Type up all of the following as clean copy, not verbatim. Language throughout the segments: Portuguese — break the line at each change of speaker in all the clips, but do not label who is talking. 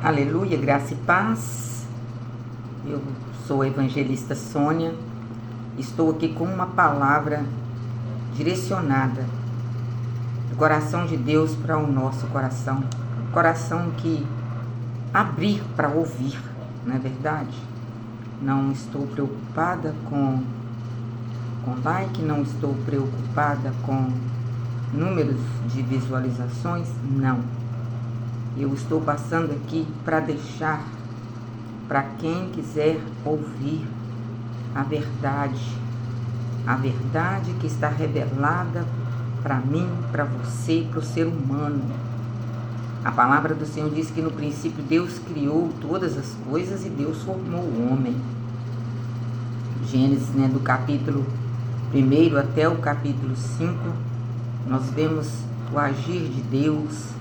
Aleluia, graça e paz. Eu sou a evangelista Sônia. Estou aqui com uma palavra direcionada do coração de Deus para o nosso coração. Coração que abrir para ouvir, não é verdade? Não estou preocupada com like, não estou preocupada com números de visualizações, não. Eu estou passando aqui para deixar para quem quiser ouvir a verdade que está revelada para mim, para você, para o ser humano. A palavra do Senhor diz que no princípio Deus criou todas as coisas e Deus formou o homem. Gênesis, do capítulo 1 até o capítulo 5, nós vemos o agir de Deus,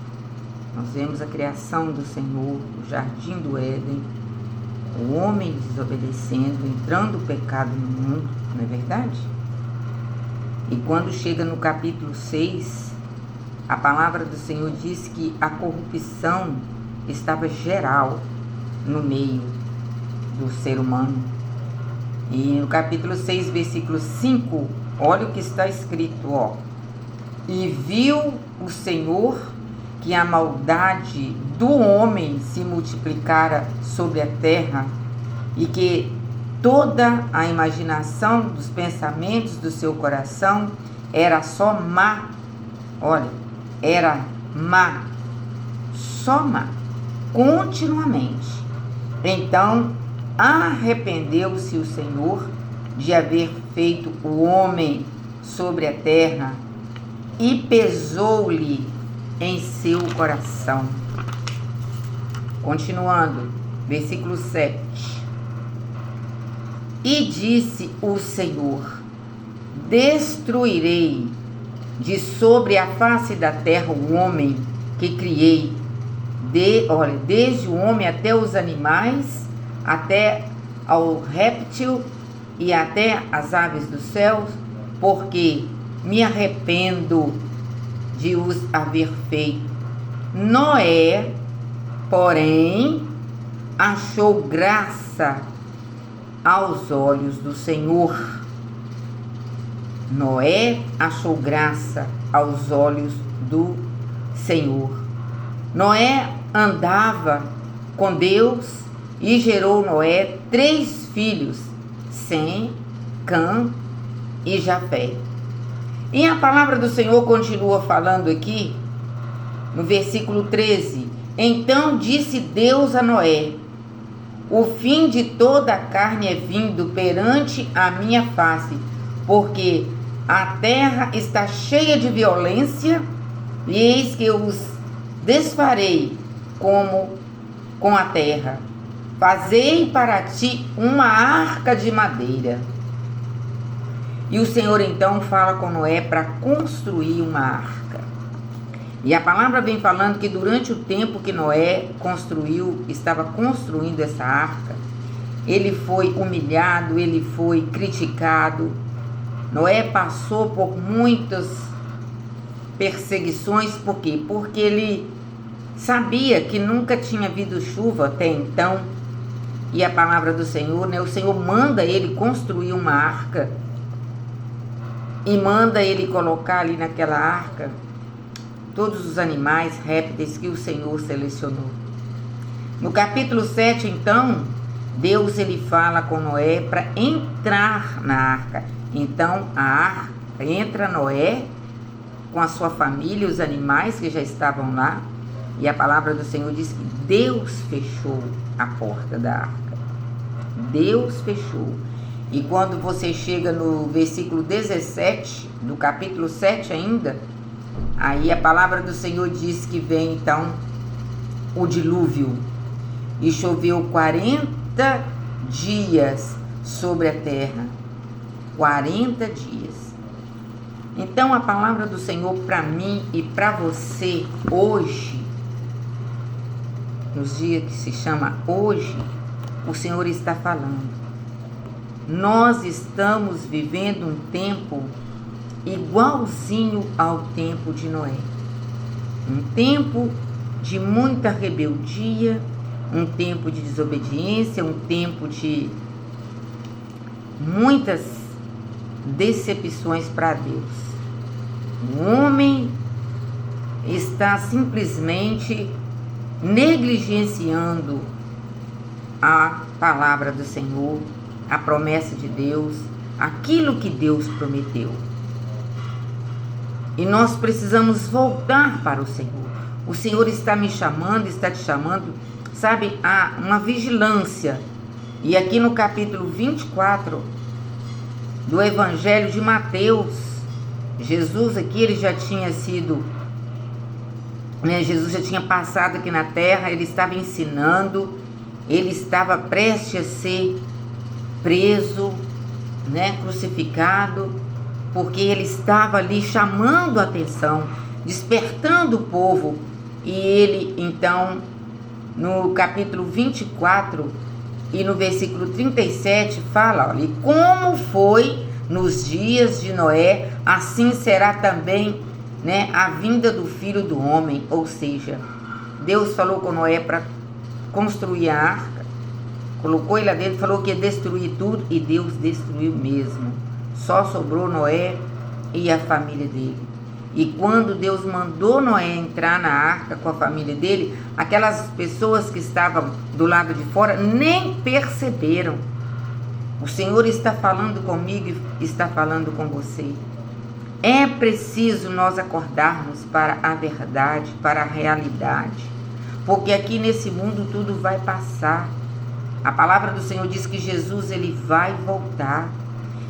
nós vemos a criação do Senhor, o jardim do Éden, o homem desobedecendo, entrando o pecado no mundo, não é verdade? E quando chega no capítulo 6, a palavra do Senhor diz que a corrupção estava geral no meio do ser humano. E no capítulo 6, versículo 5, olha o que está escrito, E viu o Senhor que a maldade do homem se multiplicara sobre a terra e que toda a imaginação dos pensamentos do seu coração era só má. Olha, era má, só má, continuamente. Então arrependeu-se o Senhor de haver feito o homem sobre a terra e pesou-lhe em seu coração. Continuando, versículo 7. E disse o Senhor: destruirei de sobre a face da terra o homem que criei, desde o homem até os animais, até ao réptil e até as aves dos céus, porque me arrependo de os haver feito. Noé, porém, achou graça aos olhos do Senhor. Noé achou graça aos olhos do Senhor. Noé andava com Deus e gerou Noé 3 filhos, Sem, Cã e Jafé. E a palavra do Senhor continua falando aqui, no versículo 13. Então disse Deus a Noé: o fim de toda a carne é vindo perante a minha face, porque a terra está cheia de violência, e eis que eu os desfarei como com a terra. Fazei para ti uma arca de madeira. E o Senhor então fala com Noé para construir uma arca. E a palavra vem falando que durante o tempo que Noé estava construindo essa arca, ele foi humilhado, ele foi criticado. Noé passou por muitas perseguições, por quê? Porque ele sabia que nunca tinha havido chuva até então. E a palavra do Senhor, o Senhor manda ele construir uma arca e manda ele colocar ali naquela arca todos os animais, répteis que o Senhor selecionou. No capítulo 7, então, Deus ele fala com Noé para entrar na arca. Então, a arca entra Noé com a sua família, os animais que já estavam lá, e a palavra do Senhor diz que Deus fechou a porta da arca. Deus fechou. E quando você chega no versículo 17, do capítulo 7 ainda, aí a palavra do Senhor diz que vem então o dilúvio. E choveu 40 dias sobre a terra. 40 dias. Então a palavra do Senhor para mim e para você hoje, nos dias que se chama hoje, o Senhor está falando. Nós estamos vivendo um tempo igualzinho ao tempo de Noé. Um tempo de muita rebeldia, um tempo de desobediência, um tempo de muitas decepções para Deus. O homem está simplesmente negligenciando a palavra do Senhor, a promessa de Deus, aquilo que Deus prometeu. E nós precisamos voltar para o Senhor. O Senhor está me chamando, está te chamando, sabe, a uma vigilância. E aqui no capítulo 24 do Evangelho de Mateus, Jesus aqui, ele já tinha sido, Jesus já tinha passado aqui na terra, ele estava ensinando, ele estava prestes a ser preso, crucificado, porque ele estava ali chamando a atenção, despertando o povo. E ele, então, no capítulo 24 e no versículo 37, fala, olha, e como foi nos dias de Noé, assim será também, a vinda do Filho do Homem. Ou seja, Deus falou com Noé para construir a arca, colocou ele lá dentro, falou que ia destruir tudo, e Deus destruiu mesmo. Só sobrou Noé e a família dele. E quando Deus mandou Noé entrar na arca com a família dele, aquelas pessoas que estavam do lado de fora nem perceberam. O Senhor está falando comigo e está falando com você. É preciso nós acordarmos para a verdade, para a realidade. Porque aqui nesse mundo tudo vai passar. A palavra do Senhor diz que Jesus, ele vai voltar.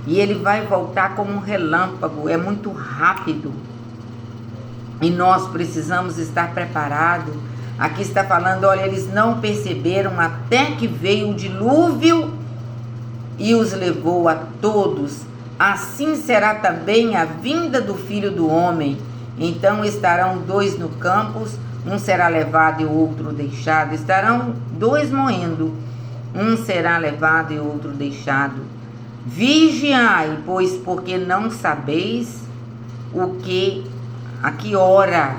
E ele vai voltar como um relâmpago, é muito rápido. E nós precisamos estar preparados. Aqui está falando, olha, eles não perceberam até que veio o dilúvio e os levou a todos. Assim será também a vinda do Filho do Homem. Então estarão dois no campo, um será levado e o outro deixado. Estarão dois moendo, um será levado e o outro deixado. Vigiai, pois, porque não sabeis a que hora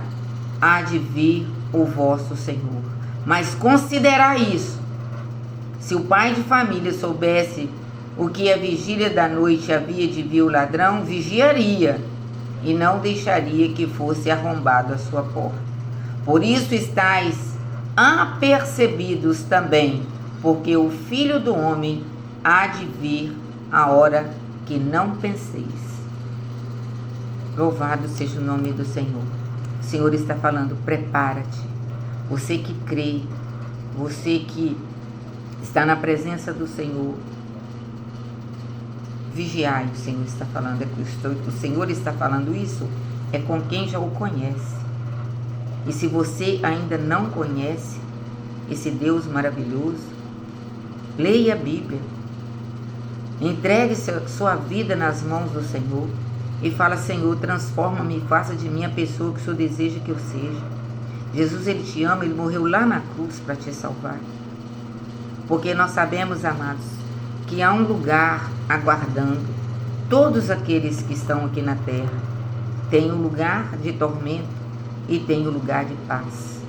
há de vir o vosso Senhor. Mas considerai isso. Se o pai de família soubesse o que a vigília da noite havia de vir o ladrão, vigiaria e não deixaria que fosse arrombado a sua porta. Por isso estáis apercebidos também, porque o Filho do Homem há de vir a hora que não penseis. Louvado seja o nome do Senhor. O Senhor está falando, prepara-te. Você que crê, você que está na presença do Senhor, vigiai, o Senhor está falando. O Senhor está falando isso, é com quem já o conhece. E se você ainda não conhece esse Deus maravilhoso, leia a Bíblia. Entregue sua vida nas mãos do Senhor e fala, Senhor, transforma-me e faça de mim a pessoa que o Senhor deseja que eu seja. Jesus, ele te ama, ele morreu lá na cruz para te salvar. Porque nós sabemos, amados, que há um lugar aguardando todos aqueles que estão aqui na terra. Tem um lugar de tormento e tem um lugar de paz.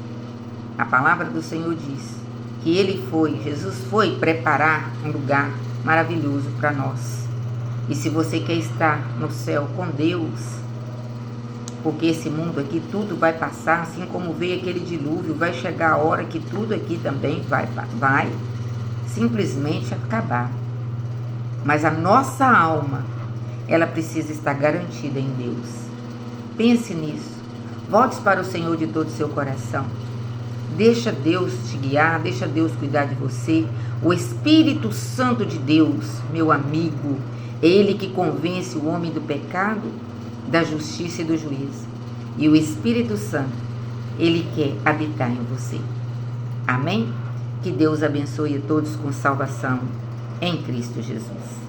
A palavra do Senhor diz que Jesus foi preparar um lugar maravilhoso para nós. E se você quer estar no céu com Deus, porque esse mundo aqui tudo vai passar, assim como veio aquele dilúvio, vai chegar a hora que tudo aqui também vai simplesmente acabar. Mas a nossa alma, ela precisa estar garantida em Deus. Pense nisso. Volte para o Senhor de todo o seu coração. Deixa Deus te guiar, deixa Deus cuidar de você. O Espírito Santo de Deus, meu amigo, é Ele que convence o homem do pecado, da justiça e do juízo. E o Espírito Santo, Ele quer habitar em você. Amém? Que Deus abençoe a todos com salvação em Cristo Jesus.